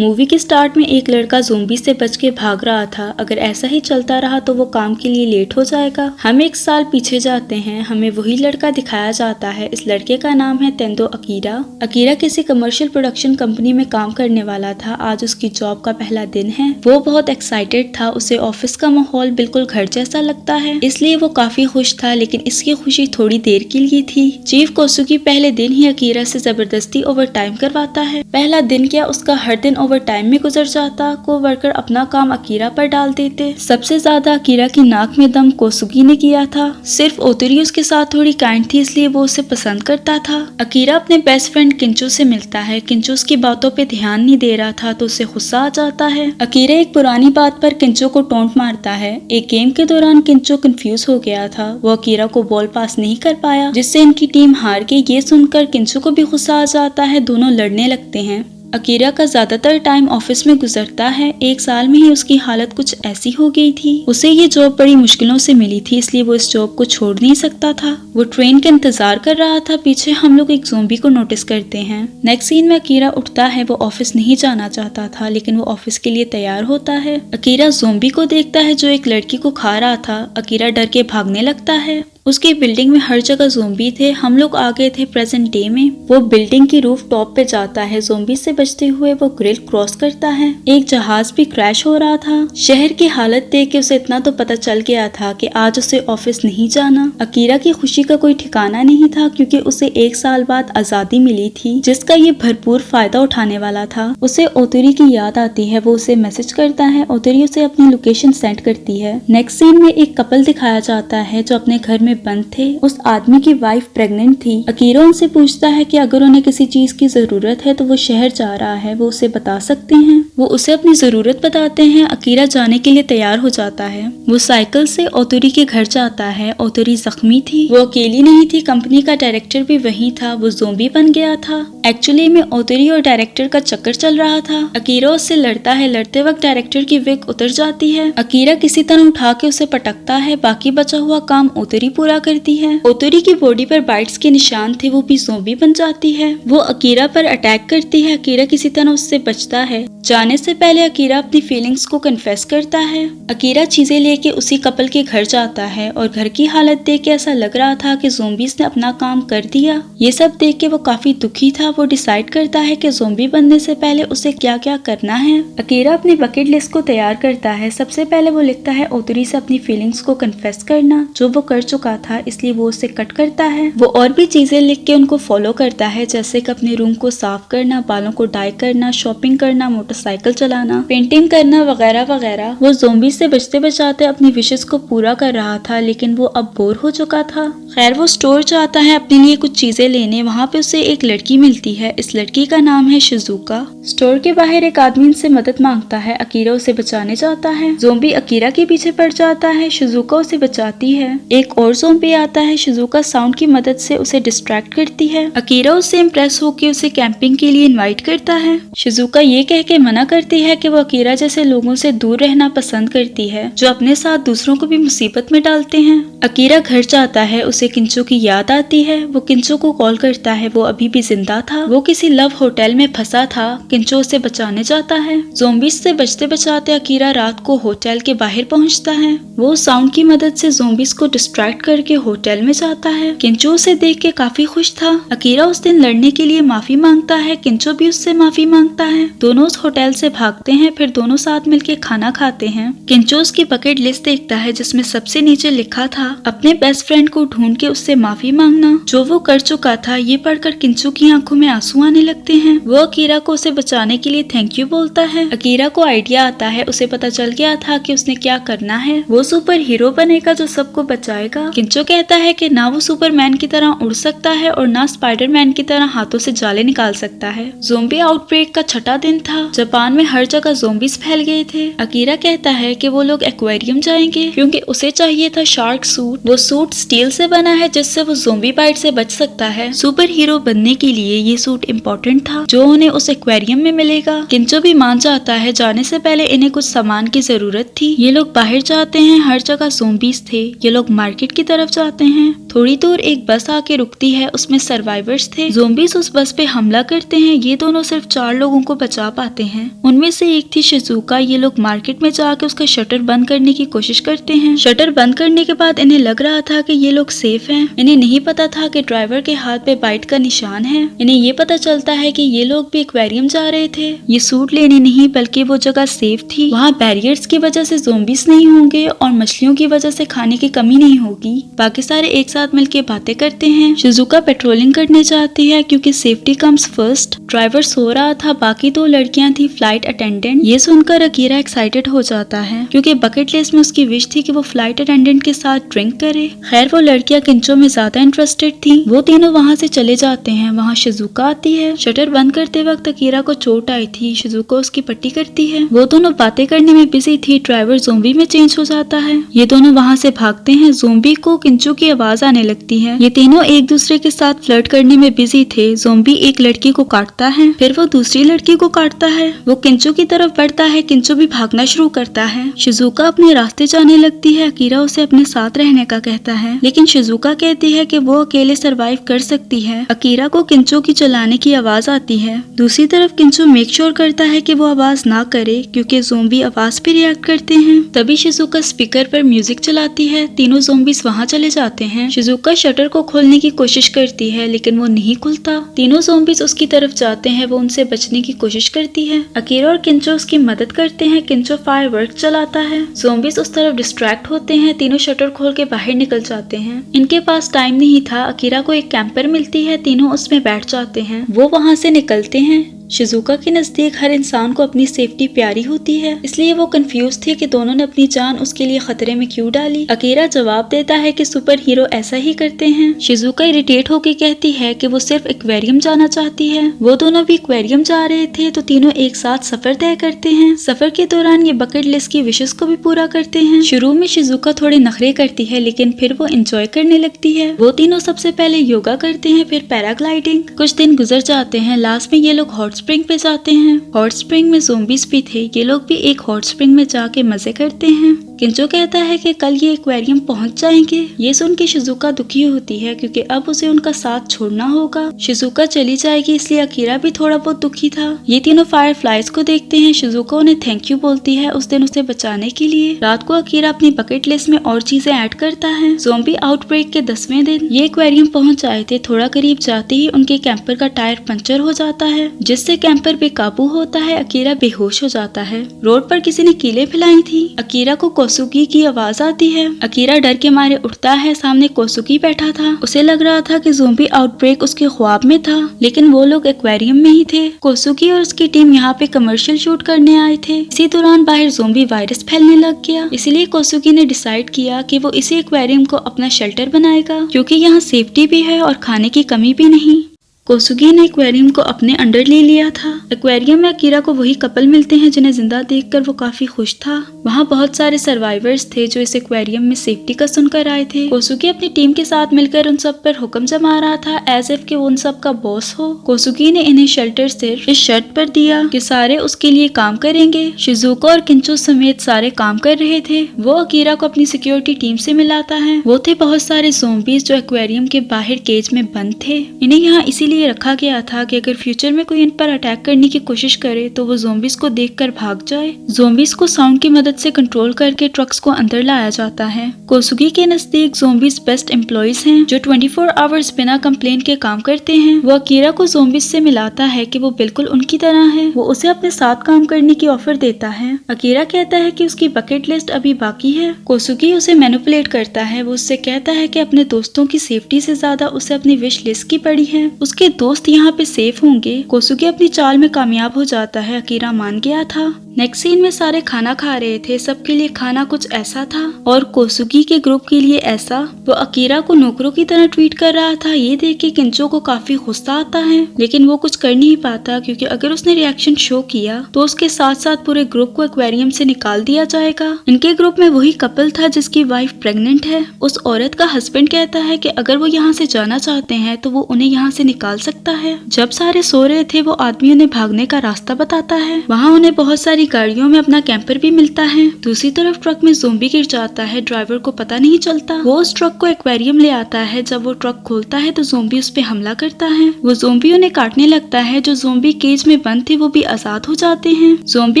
Movie के start में एक लड़का ज़ोंबी से बच के भाग रहा था। अगर ऐसा ही चलता रहा तो वो काम के लिए लेट हो जाएगा। हम एक साल पीछे जाते हैं, हमें वही लड़का दिखाया जाता है। इस लड़के का नाम है तेंदो अकीरा। अकीरा किसी कमर्शियल प्रोडक्शन कंपनी में काम करने वाला था। आज उसकी जॉब का पहला दिन है। वो बहुत एक्साइटेड था। उसे ऑफिस का माहौल बिल्कुल घर जैसा लगता है, इसलिए वो काफी खुश था। लेकिन इसकी खुशी थोड़ी देर के लिए थी। चीफ कोसुगी पहले दिन ही अकीरा से जबरदस्ती ओवर टाइम करवाता है। पहला दिन क्या, उसका हर दिन ओवर टाइम में गुजर जाता। को वर्कर अपना काम अकीरा पर डाल देते। सबसे ज्यादा अकीरा की नाक में दम कोसुगी ने किया था। सिर्फ ओतोरी उसके साथ थोड़ी काइंड थी, इसलिए वो उसे पसंद करता था। अकीरा अपने बेस्ट फ्रेंड किंचो से मिलता है। किंचो उसकी बातों पे ध्यान नहीं दे रहा था तो उसे गुस्सा आ जाता है। अकीरा एक पुरानी बात पर किंचो को टोंट मारता है। एक गेम के दौरान किंचो कंफ्यूज हो गया था। वो अकीरा को बॉल पास नहीं कर पाया, जिससे इनकी टीम हार गई। ये सुनकर किंचो को भी गुस्सा आ जाता है। दोनों लड़ने लगते हैं। अकीरा का ज्यादातर टाइम ऑफिस में गुजरता है। एक साल में ही उसकी हालत कुछ ऐसी हो गई थी। उसे ये जॉब बड़ी मुश्किलों से मिली थी, इसलिए वो इस जॉब को छोड़ नहीं सकता था। वो ट्रेन का इंतजार कर रहा था। पीछे हम लोग एक ज़ोंबी को नोटिस करते हैं। नेक्स्ट सीन में अकीरा उठता है। वो ऑफिस नहीं जाना चाहता था, लेकिन वो ऑफिस के लिए तैयार होता है। अकीरा ज़ोंबी को देखता है जो एक लड़की को खा रहा था। अकीरा डर के भागने लगता है। उसकी बिल्डिंग में हर जगह ज़ोंबी थे। हम लोग आ गए थे प्रेजेंट डे में। वो बिल्डिंग की रूफ टॉप पे जाता है। ज़ोंबी से बचते हुए वो ग्रिल क्रॉस करता है। एक जहाज भी क्रैश हो रहा था। शहर की हालत देख के उसे इतना तो पता चल गया था कि आज उसे ऑफिस नहीं जाना। अकीरा की खुशी का कोई ठिकाना नहीं था, क्योंकि उसे एक साल बाद आजादी मिली थी, जिसका ये भरपूर फायदा उठाने वाला था। उसे ओतोरी की याद आती है। वो उसे मैसेज करता है। ओतोरी उसे अपनी लोकेशन सेंड करती है। नेक्स्ट सीन में एक कपल दिखाया जाता है जो अपने घर में बंद थे। उस आदमी की वाइफ प्रेग्नेंट थी। अकीरा उनसे पूछता है कि अगर उन्हें किसी चीज की जरूरत है तो वो शहर जा रहा है, वो उसे बता सकते हैं। वो उसे अपनी जरूरत बताते हैं। अकीरा जाने के लिए तैयार हो जाता है। वो साइकिल से ओतोरी के घर जाता है। ओतोरी जख्मी थी। वो अकेली नहीं थी, कंपनी का डायरेक्टर भी वहीं था। वो ज़ोंबी बन गया था। एक्चुअली में ओतोरी और डायरेक्टर का चक्कर चल रहा था। अकीरा उससे लड़ता है। लड़ते वक्त डायरेक्टर की विग उतर जाती है। अकीरा किसी तरह उठा के उसे पटकता है। बाकी बचा हुआ काम ओतोरी पूरा करती है। ओतोरी की बॉडी पर बाइट्स के निशान थे। वो भी ज़ोंबी बन जाती है। वो अकीरा पर अटैक करती है। अकीरा किसी तरह उससे बचता है। जाने से पहले अकीरा अपनी फीलिंग्स को कन्फेस करता है। अकीरा चीजें लेके उसी कपल के घर जाता है और घर की हालत देख के ऐसा लग रहा था कि ज़ोंबीज ने अपना काम कर दिया। ये सब देख के वो काफी दुखी था। वो डिसाइड करता है कि ज़ोंबी बनने से पहले उसे क्या क्या करना है। अकीरा अपनी बकेट लिस्ट को तैयार करता है। सबसे पहले वो लिखता है ओतोरी से अपनी फीलिंग्स को कन्फेस करना, जो वो कर चुका था, इसलिए वो उसे कट करता है। वो और भी चीजें लिख के उनको फॉलो करता है, जैसे कि अपने रूम को साफ करना, बालों को डाई करना, शॉपिंग करना, मोटरसाइकिल चलाना, पेंटिंग करना वगैरह वगैरह। वो ज़ोंबी से बचते बचाते अपनी विशेस को पूरा कर रहा था, लेकिन वो अब बोर हो चुका था। खैर वो स्टोर जाता है अपने लिए कुछ चीजें लेने। वहाँ पे उसे एक लड़की मिलती है। इस लड़की का नाम है शिजुका। स्टोर के बाहर एक आदमी उनसे मदद मांगता है। अकीरा उसे बचाने जाता है। ज़ोंबी अकीरा के पीछे पड़ जाता है। शिजुका उसे बचाती है। एक और ज़ोंबी आता है। शिजुका साउंड की मदद से उसे डिस्ट्रैक्ट करती है। अकीरा उससे इम्प्रेस होकर उसे कैंपिंग के लिए इनवाइट करता है। शिजुका ये कह के मना करती है कि वो अकीरा जैसे लोगों से दूर रहना पसंद करती है, जो अपने साथ दूसरों को भी मुसीबत में डालते हैं। अकीरा घर जाता है। उसे किंचो की याद आती है। वो किंचो को कॉल करता है। वो अभी भी जिंदा था। वो किसी लव होटल में फंसा था। किंचो उसे बचाने जाता है। ज़ोंबीज से बचते बचाते अकीरा रात को होटल के बाहर पहुंचता है। वो साउंड की मदद से ज़ोंबीज को डिस्ट्रैक्ट करके होटल में जाता है। किंचो उसे देख के काफी खुश था। अकीरा उस दिन लड़ने के लिए माफी मांगता है। किंचो भी उससे माफी मांगता है। दोनों उस होटल से भागते हैं। फिर दोनों साथ मिलके खाना खाते हैं। किंचो उसकी बकेट लिस्ट देखता है, जिसमें सबसे नीचे लिखा था अपने बेस्ट फ्रेंड को ढूंढ के उससे माफी मांगना, जो वो कर चुका था। ये पढ़कर किंचो की आंखों में आंसू आने लगते हैं। वो अकीरा को उसे बचाने के लिए थैंक यू बोलता है। अकीरा को आइडिया आता है। उसे पता चल गया था कि उसने क्या करना है। वो सुपर हीरो बनेगा जो सबको बचाएगा। किंचो कहता है कि ना वो सुपरमैन की तरह उड़ सकता है और ना स्पाइडरमैन की तरह हाथों से जाले निकाल सकता है। ज़ोंबी आउटब्रेक का छठा दिन था। जापान में हर जगह ज़ोंबीज फैल गए थे। अकीरा कहता है कि वो लोग एक्वेरियम जाएंगे, क्योंकि उसे चाहिए था शार्क सूट। वो सूट स्टील से बना है, जिससे वो ज़ोंबी बाइट से बच सकता है। सुपर हीरो बनने के लिए ये सूट इम्पोर्टेंट था, जो उन्हें उस एक्वेरियम में मिलेगा। किंचो भी मान जाता है। जाने से पहले इन्हें कुछ सामान की जरूरत थी। ये लोग बाहर जाते हैं। हर जगह ज़ोंबीज थे। ये लोग मार्केट की तरफ जाते हैं। थोड़ी दूर एक बस आके रुकती है, उसमें सर्वाइवर्स थे। ज़ोंबीज उस बस पे हमला करते हैं। ये दोनों सिर्फ 4 लोगों को बचा पाते हैं। उनमें से एक थी शिजुका। ये लोग मार्केट में जाके उसका शटर बंद करने की कोशिश करते हैं। शटर बंद करने के बाद इन्हें लग रहा था कि ये लोग सेफ हैं। इन्हें नहीं पता था कि ड्राइवर के हाथ पे बाइट का निशान है। इन्हें ये पता चलता है कि ये लोग भी एक्वेरियम जा रहे थे। ये सूट लेने नहीं बल्कि वो जगह सेफ थी। वहाँ बैरियर्स की वजह से ज़ोंबीज नहीं होंगे और मछलियों की वजह से खाने की कमी नहीं होगी। बाकी सारे एक साथ मिलके बातें करते हैं। शिजुका पेट्रोलिंग करने जाती है क्योंकि सेफ्टी कम्स फर्स्ट। ड्राइवर सो रहा था, बाकी 2 लड़कियां थी फ्लाइट अटेंडेंट। ये सुनकर अकीरा एक्साइटेड हो जाता है क्योंकि बकेट लिस्ट में उसकी विश थी कि वो फ्लाइट अटेंडेंट के साथ ड्रिंक करे। खैर वो लड़कियां किंचो में ज्यादा इंटरेस्टेड थी। वो तीनों वहाँ से चले जाते हैं। वहाँ शिजुका आती है। शटर बंद करते वक्त अकीरा को चोट आई थी। शिजुका उसकी पट्टी करती है। वो दोनों बातें करने में बिजी थी। ड्राइवर ज़ोंबी में चेंज हो जाता है। ये दोनों वहाँ से भागते हैं। ज़ोंबी को किंचो की आवाज आने लगती है। ये तीनों एक दूसरे के साथ फ्लर्ट करने में बिजी थे। ज़ोंबी एक लड़की को काटता है, फिर वो दूसरी लड़की को काटता है। वो किंचो की तरफ बढ़ता है। किंचो भी भागना शुरू करता है। शिजुका अपने रास्ते जाने लगती है। अकीरा उसे अपने साथ रहने का कहता है, लेकिन शिजुका कहती है कि वो अकेले सरवाइव कर सकती है। अकीरा को किंचो की चलाने की आवाज आती है। दूसरी तरफ किंचो मेक श्योर करता है कि वो आवाज ना करे क्योंकि ज़ोंबी आवाज पे रिएक्ट करते हैं। तभी शिजुका स्पीकर पर म्यूजिक चलाती है। तीनों ज़ोंबीज वहाँ चले जाते हैं। शिजुका शटर को खोलने की कोशिश करती है लेकिन वो नहीं खुलता। तीनों ज़ोंबीज उसकी तरफ जाते हैं। वो उनसे बचने की कोशिश करती है। अकीरा और किंचो उसकी मदद करते हैं। किंचो फायरवर्क चलाता है। ज़ोंबीज उस तरफ डिस्ट्रैक्ट होते हैं। तीनों शटर खोल के बाहर निकल जाते हैं। इनके पास टाइम नहीं था। अकीरा को एक कैंपर मिलती है। तीनों उसमें बैठ जाते हैं। वो वहाँ से निकलते हैं। शिजुका के नजदीक हर इंसान को अपनी सेफ्टी प्यारी होती है, इसलिए वो कंफ्यूज थे कि दोनों ने अपनी जान उसके लिए खतरे में क्यों डाली। अकीरा जवाब देता है कि सुपर हीरो ऐसा ही करते हैं। शिजुका इरिटेट होकर कहती है कि वो सिर्फ एक्वेरियम जाना चाहती है। वो दोनों भी एक्वेरियम जा रहे थे तो तीनों एक साथ सफर तय करते हैं। सफर के दौरान ये बकेट लिस्ट की विशेष को भी पूरा करते हैं। शुरू में शिजुका थोड़े नखरे करती है लेकिन फिर वो एंजॉय करने लगती है। वो तीनों सबसे पहले योगा करते हैं, फिर पैराग्लाइडिंग। कुछ दिन गुजर जाते हैं। लास्ट में ये लोग हॉट स्प्रिंग पे जाते हैं। हॉट स्प्रिंग में ज़ोंबीज भी थे। ये लोग भी एक हॉट स्प्रिंग में जाके मजे करते हैं। किंचो कहता है कि कल ये एक्वेरियम पहुंच जाएंगे। ये सुन के शिजुका दुखी होती है क्योंकि अब उसे उनका साथ छोड़ना होगा। शिजुका चली जाएगी इसलिए अकीरा भी थोड़ा बहुत दुखी था। ये तीनों फायरफ्लाइज को देखते हैं। शिजुका उन्हें थैंक यू बोलती है उस दिन उसे बचाने के लिए। रात को अकीरा अपनी बकेट लिस्ट में और चीजें ऐड करता है। ज़ोंबी आउटब्रेक के 10वें दिन ये एक्वेरियम पहुंच आए थे। थोड़ा करीब जाते ही उनके कैंपर का टायर पंचर हो जाता है जिससे कैंपर बेकाबू होता है। अकीरा बेहोश हो जाता है। रोड पर किसी ने कीलें फैलाई थी। अकीरा को कोसुकी की आवाज आती है। अकीरा डर के मारे उठता है। सामने कोसुकी बैठा था। उसे लग रहा था कि ज़ोंबी आउटब्रेक उसके ख्वाब में था, लेकिन वो लोग एक्वेरियम में ही थे। कोसुकी और उसकी टीम यहाँ पे कमर्शियल शूट करने आए थे। इसी दौरान बाहर ज़ोंबी वायरस फैलने लग गया। इसलिए कोसुकी ने डिसाइड किया कि वो इसी एक्वेरियम को अपना शेल्टर बनाएगा क्योंकि यहाँ सेफ्टी भी है और खाने की कमी भी नहीं। कोसुगी ने एक्वेरियम को अपने अंडर ले लिया था। एक्वेरियम में अकीरा को वही कपल मिलते हैं जिन्हें जिंदा देखकर वो काफी खुश था। वहाँ बहुत सारे सर्वाइवर्स थे जो इस एक्वेरियम में सेफ्टी का सुनकर आए थे। कोसुगी अपनी टीम के साथ मिलकर उन सब पर हुक्म जमा रहा था एज इफ कि वो उन सब का बॉस हो। कोसुगी ने इन्हें शेल्टर सिर्फ इस शर्त पर दिया कि सारे उसके लिए काम करेंगे। शिजुका और किंचो समेत सारे काम कर रहे थे। वो अकीरा को अपनी सिक्योरिटी टीम से मिलाता है। वो थे बहुत सारे ज़ोंबीज जो एक्वेरियम के बाहर केज में बंद थे। इन्हें यहाँ इसीलिए रखा गया था कि अगर फ्यूचर में कोई इन पर अटैक करने की कोशिश करे तो वो ज़ोंबीज को देखकर भाग जाए। ज़ोंबीज को साउंड की मदद से कंट्रोल करके ट्रक्स को अंदर लाया जाता है। कोसुगी के नजदीक ज़ोंबीज बेस्ट एम्प्लॉइज हैं जो 24 आवर्स बिना कंप्लेंट के काम करते हैं। वो अकीरा को ज़ोंबीज से मिलाता है कि वो बिल्कुल उनकी तरह है। वो उसे अपने साथ काम करने की ऑफर देता है। अकीरा कहता है कि उसकी बकेट लिस्ट अभी बाकी है। कोसुगी उसे मैनिपुलेट करता है। वो उससे कहता है कि अपने दोस्तों की सेफ्टी से ज्यादा उसे अपनी विश लिस्ट की पड़ी है। उसके दोस्त यहाँ पे सेफ होंगे। कोसुगी अपनी चाल में कामयाब हो जाता है। अकीरा मान गया था। नेक्स्ट सीन में सारे खाना खा रहे थे। सबके लिए खाना कुछ ऐसा था और कोसुगी के ग्रुप के लिए ऐसा। वो अकीरा को नौकरों की तरह ट्रीट कर रहा था। ये देख के किंचो को काफी गुस्सा आता है, लेकिन वो कुछ कर नहीं पाता क्योंकि अगर उसने रिएक्शन शो किया तो उसके साथ साथ पूरे ग्रुप को एक्वेरियम से निकाल दिया जाएगा। इनके ग्रुप में वही कपल था जिसकी वाइफ प्रेग्नेंट है। उस औरत का हस्बैंड कहता है कि अगर वो यहाँ से जाना चाहते हैं तो वो उन्हें यहाँ से निकाल सकता है। जब सारे सो रहे थे वो आदमी उन्हें भागने का रास्ता बताता है। वहाँ उन्हें बहुत सारी सारी गाड़ियों में अपना कैंपर भी मिलता है। दूसरी तरफ ट्रक में ज़ोंबी गिर जाता है, ड्राइवर को पता नहीं चलता। वो उस ट्रक को एक्वेरियम ले आता है। जब वो ट्रक खोलता है तो ज़ोंबी उस पे हमला करता है। वो ज़ोंबी उन्हें काटने लगता है। जो ज़ोंबी केज में बंद थे वो भी आजाद हो जाते हैं। ज़ोंबी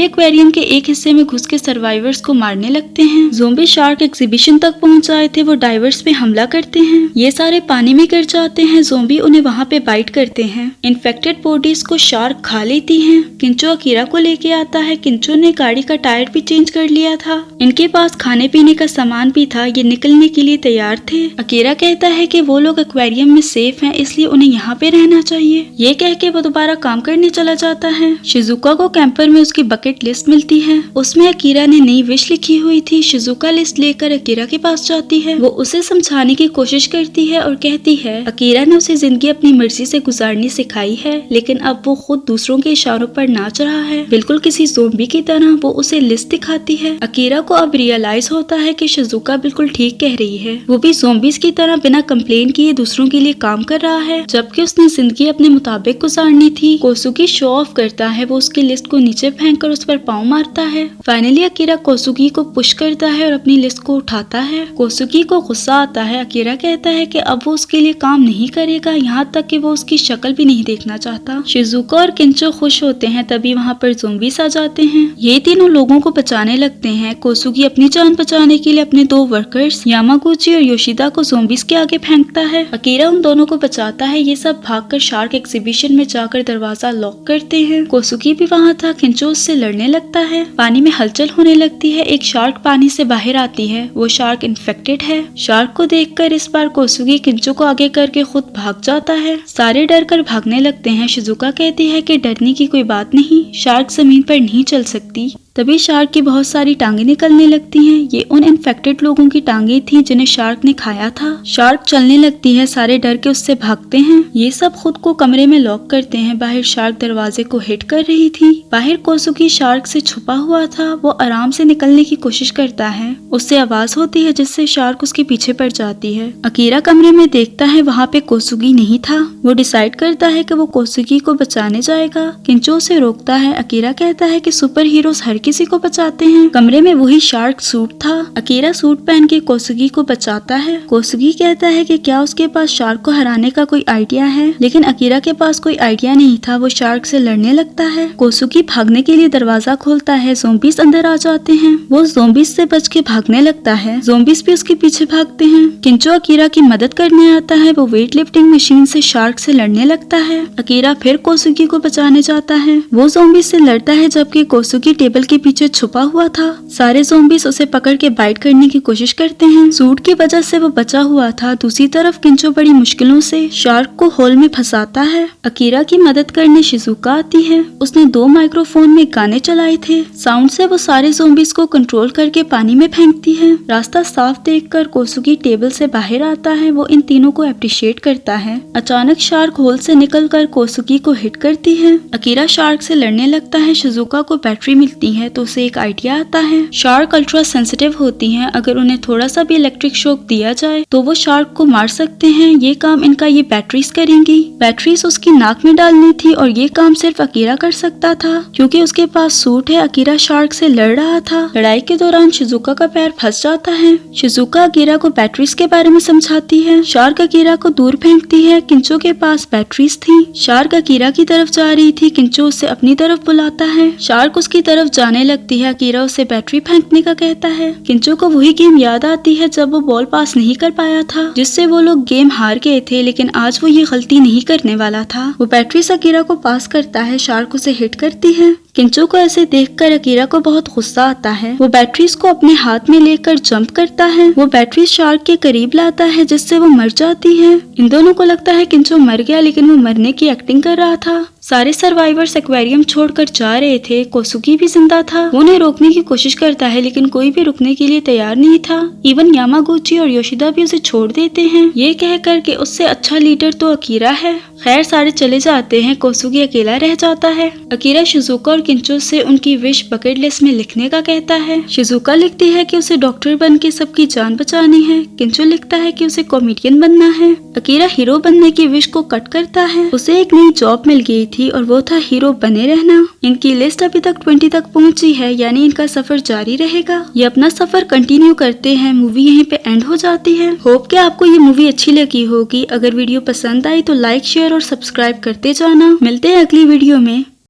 एक्वेरियम के एक हिस्से में घुस के सर्वाइवर्स को मारने लगते हैं। ज़ोंबी शार्क एग्जीबिशन तक पहुंच आए थे, वो डाइवर्स पे हमला करते हैं। ये सारे पानी में गिर जाते हैं। ज़ोंबी उन्हें वहाँ पे बाइट करते हैं। इन्फेक्टेड बॉडीज को शार्क खा लेती है। किंचो अकीरा को लेके आता है। किंचो ने गाड़ी का टायर भी चेंज कर लिया था। इनके पास खाने पीने का सामान भी था। ये निकलने के लिए तैयार थे। अकीरा कहता है कि वो लोग एक्वेरियम में सेफ हैं, इसलिए उन्हें यहाँ पे रहना चाहिए। ये कह के वो दोबारा काम करने चला जाता है। शिजुका को कैंपर में उसकी बकेट लिस्ट मिलती है। उसमें अकीरा ने नई विश लिखी हुई थी। शिजुका लिस्ट लेकर अकीरा के पास जाती है। वो उसे समझाने की कोशिश करती है और कहती है अकीरा ने उसे जिंदगी अपनी मर्जी से गुजारनी सिखाई है, लेकिन अब वो खुद दूसरों के इशारों पर नाच रहा है, बिल्कुल किसी ज़ोंबी की तरह। वो उसे लिस्ट दिखाती है। अकीरा को अब रियलाइज होता है कि शिजुका बिल्कुल ठीक कह रही है। वो भी ज़ोंबीज की तरह बिना कंप्लेन किए दूसरों के लिए काम कर रहा है, जबकि उसने जिंदगी अपने मुताबिक गुजारनी थी। कोसुगी शो ऑफ करता है। वो उसकी लिस्ट को नीचे फेंक कर उस पर पाँव मारता है। फाइनली अकीरा कोसुगी को पुश करता है और अपनी लिस्ट को उठाता है। कोसुगी को गुस्सा आता है। अकीरा कहता है कि अब वो उसके लिए काम नहीं करेगा, यहाँ तक कि वो उसकी शक्ल भी नहीं देखना चाहता। शिजुका और किंचो खुश होते हैं। तभी वहाँ पर ज़ोंबीज आ जाते हैं। ये तीनों लोगों को बचाने लगते हैं। कोसुगी अपनी जान बचाने के लिए अपने 2 वर्कर्स यामागुची और योशिदा को ज़ोंबीज के आगे फेंकता है। अकीरा उन दोनों को बचाता है। ये सब भागकर शार्क एग्जीबिशन में जाकर दरवाजा लॉक करते हैं। कोसुगी भी वहाँ था। किंचो उससे लड़ने लगता है। पानी में हलचल होने लगती है। एक शार्क पानी से बाहर आती है। वो शार्क इन्फेक्टेड है। शार्क को देखकर इस बार कोसुगी किंचो को आगे करके खुद भाग जाता है। सारे डर कर भागने लगते हैं। शिजुका कहती है कि डरने की कोई बात नहीं, शार्क जमीन पर नहीं चल सकती। तभी शार्क की बहुत सारी टांगे निकलने लगती हैं। ये उन इन्फेक्टेड लोगों की टांगे थी जिन्हें शार्क ने खाया था। शार्क चलने लगती है। सारे डर के उससे भागते हैं। ये सब खुद को कमरे में लॉक करते हैं। बाहर शार्क दरवाजे को हिट कर रही थी। बाहर कोसुगी शार्क से छुपा हुआ था। वो आराम से निकलने की कोशिश करता है। उससे आवाज होती है जिससे शार्क उसके पीछे पड़ जाती है। अकीरा कमरे में देखता है, वहाँ पे कोसुगी नहीं था। वो डिसाइड करता है कि वो कोसुगी को बचाने जाएगा। किंचो उसे रोकता है। अकीरा कहता है कि सुपर हीरोज हर किसी को बचाते हैं। कमरे में वही शार्क सूट था। अकीरा सूट पहन के कोसुगी को बचाता है। कोसुगी कहता है कि क्या उसके पास शार्क को हराने का कोई आइडिया है, लेकिन अकीरा के पास कोई आइडिया नहीं था। वो शार्क से लड़ने लगता है। कोसुगी भागने के लिए दरवाजा खोलता है। ज़ोंबीज अंदर आ जाते हैं। वो ज़ोंबीज से बच के भागने लगता है। ज़ोंबीज भी उसके पीछे भागते हैं। किंचो अकीरा की मदद करने आता है। वो वेट लिफ्टिंग मशीन से शार्क से लड़ने लगता है। अकीरा फिर कोसुगी को बचाने जाता है। वो ज़ोंबीज से लड़ता है, जबकि कोसुगी टेबल के पीछे छुपा हुआ था। सारे ज़ोंबीज उसे पकड़ के बाइट करने की कोशिश करते हैं। सूट की वजह से वो बचा हुआ था। दूसरी तरफ किंचो बड़ी मुश्किलों से शार्क को होल में फंसाता है। अकीरा की मदद करने शिजुका आती है। उसने 2 माइक्रोफोन में गाने चलाए थे। साउंड से वो सारे ज़ोंबीज को कंट्रोल करके पानी में फेंकती है। रास्ता साफ देखकर कोसुगी टेबल से बाहर आता है। वो इन तीनों को अप्रिशिएट करता है। अचानक शार्क होल से निकलकर कोसुगी को हिट करती है। अकीरा शार्क से लड़ने लगता है। शिजुका को बैटरी मिलती है तो उसे एक आइडिया आता है। शार्क अल्ट्रा सेंसिटिव होती हैं। अगर उन्हें थोड़ा सा भी इलेक्ट्रिक शॉक दिया जाए तो वो शार्क को मार सकते हैं। ये काम इनका ये बैटरीज करेंगी। बैटरीज उसकी नाक में डालनी थी और ये काम सिर्फ अकीरा कर सकता था क्योंकि उसके पास सूट है। अकीरा शार्क से लड़ रहा था। लड़ाई के दौरान शिजुका का पैर फंस जाता है। शिजुका अकीरा को बैटरीज के बारे में समझाती है। शार्क अकीरा को दूर फेंकती है। किंचो के पास बैटरीज थी। शार्क अकीरा की तरफ जा रही थी। किंचो उसे अपनी तरफ बुलाता है। शार्क उसकी तरफ जाने लगती है। अकीरा उसे बैटरी फेंकने का कहता है। किंचो को वही गेम याद आती है जब वो बॉल पास नहीं कर पाया था, जिससे वो लोग गेम हार गए थे, लेकिन आज वो ये गलती नहीं करने वाला था। वो बैटरी से अकीरा को पास करता है। शार्क उसे हिट करती है। किंचो को ऐसे देखकर अकीरा को बहुत गुस्सा आता है। वो बैटरीज को अपने हाथ में लेकर जंप करता है। वो बैटरी शार्क के करीब लाता है जिससे वो मर जाती है। इन दोनों को लगता है किंचो मर गया, लेकिन वो मरने की एक्टिंग कर रहा था। सारे सर्वाइवर्स एक्वेरियम छोड़कर जा रहे थे। कोसुगी भी जिंदा था। वो उन्हें रोकने की कोशिश करता है, लेकिन कोई भी रुकने के लिए तैयार नहीं था। इवन यामागुची और योशिदा भी उसे छोड़ देते हैं, ये कहकर कि उससे अच्छा लीडर तो अकीरा है। खैर सारे चले जाते हैं, कोसुगी अकेला रह जाता है। अकीरा शिजुका और किंचो से उनकी विश बकेट लिस्ट में लिखने का कहता है। शिजुका लिखती है कि उसे डॉक्टर बन के सबकी जान बचानी है। किंचो लिखता है कि उसे कॉमेडियन बनना है। अकीरा हीरो बनने की विश को कट करता है। उसे एक नई जॉब मिल गई थी और वो था हीरो बने रहना। इनकी लिस्ट अभी तक 20 तक पहुंची है, यानी इनका सफर जारी रहेगा। ये अपना सफर कंटिन्यू करते हैं। मूवी यहीं पे एंड हो जाती है। होप कि आपको ये मूवी अच्छी लगी होगी। अगर वीडियो पसंद आई तो लाइक शेयर और सब्सक्राइब करते जाना। मिलते हैं अगली वीडियो में।